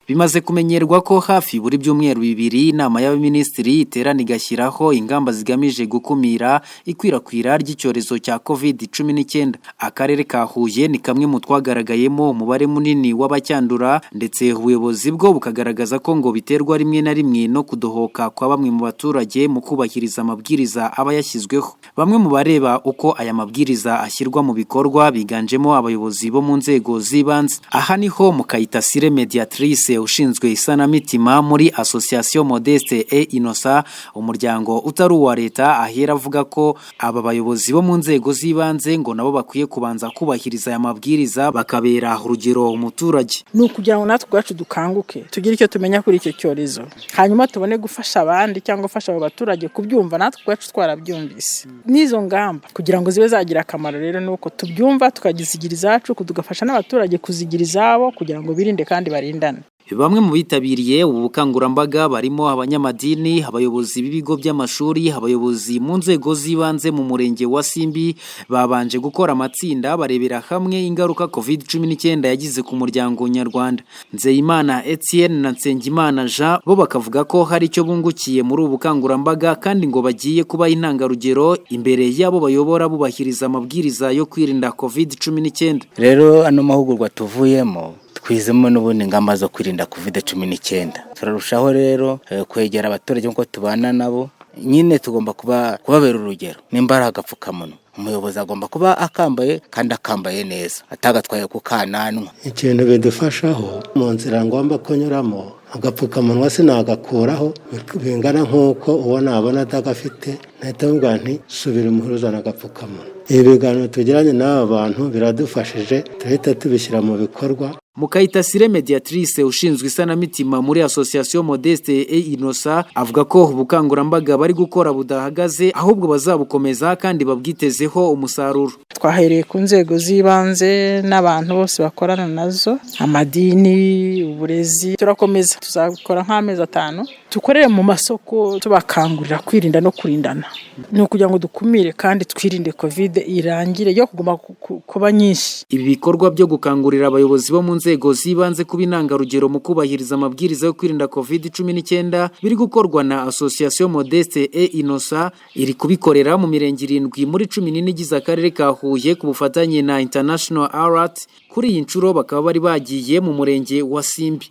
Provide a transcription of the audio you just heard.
Bimaze kumenyerwa ko hafi buri byumweru bibiri inama y'abaminisitiri iterana igashyiraho ingamba zigamije gukumira ikwirakwira ry'icyorezo cya COVID-19. Akarere ka Huye ni kamwe mu twagaragayemo umubare munini w'abacyandura, ndetse ubuyobozi bwo bukagaragaza ko ngo biterwa rimwe na rimwe no kudohoka kwa bamwe mu baturage mu kubahiriza amabwiriza aba yashyizweho. Bamwe mu bareba uko aya mabwiriza ashyirwa mu bikorwa biganjemo abayobozi bo mu nzego z'ibanze. Aha niho Mukayitasire Mediatrice ushinzwe isanamitima muri Association Modeste et Innocent, umuryango utari uwa leta, ahera avuga ko aba bayobozi bo mu nzego z'ibanze ngo nabo bakwiye kubanza kubahiriza aya mabwiriza bakabera urugero umuturage. Nukugira ngo natwe ubwacu dukanguke tugire icyo tumenya kuri icyo cyorezo, hanyuma tubone gufasha abandi cyangwa gufasha abo baturage kubyumva natwe ubwacu twarabyumvise. N'izo ngamba kugira ngo zibe zagira akamaro rero nuko tubyumva tukagizigira izacu, tugafasha n'abaturage kuzigira izabo kugira ngo birinde kandi barindane. Bamwe mu bitabiriye ubu bukangurambaga barimo abanyamadini, abayobozi b'ibigo by'amashuri, abayobozi mu nzego z'ibanze mu murenge wa Simbi babanje gukora amatsinda barebera hamwe ingaruka COVID-19 yagize ku muryango nyarwanda. Nzeyimana Etienne na Nsengimana Jean bo bakavuga ko hari icyo bungukiye muri ubu bukangurambaga kandi ngo bagiye kuba intangarugero imbere yabo bayobora bubahiriza amabwiriza yo kwirinda COVID-19. Rero ano mahugurwa tuvuyemo twizemo n'ubundi ingamba zo kwirinda COVID-19. Turarushaho rero kwegera abaturage nko tubana nabo, nyine tugomba kubabera urugero. Nimbara agapfukamunwa, umuyobozi agomba kuba akambaye kandi akambaye neza, atagatwaye ku kananwa. Ikintu bidufashaho mu nzira ngomba kunyuramo, agapfukamunwa sinagakuraho bingana nk'uko uwo nabona atagafite, nahita mvuga nti subira umuhuruzana agapfukamunwa. Ibi biganiro tugiranye n'aba bantu biradufashije, turahita tubishyira mu bikorwa. Mukayitasire Mediatrice ushinzwe isanamitima muri Association Modeste et Innocent avuga ko ubukangurambaga bari gukora budahagaze, ahubwo bazabukomeza kandi babwitezeho umusaruro. Twahereye ku nzego z'ibanze n'abantu bose bakorana nazo, amadini, uburezi. Turakomeza, tuzakora nk'amezi 5 tukorere mu masoko tubakangurira kwirinda no kurindana. Ni ukugira ngo dukumire kandi twirinde COVID irangire yo kuguma kuba nyinshi. Ibi bikorwa byo gukangurira abayobozi bo mu nzego z'ibanze kuba intangarugero mu kubahiriza amabwiriza yo kwirinda COVID-19 biri gukorwa na Association Modeste et Innocent, iri kubikorera mu mirenge 7 muri 14 igize akarere ka Huye ku bufatanye na International Alert. Kuri iyi nshuro bakaba bari bagiye mu murenge wa Simbi.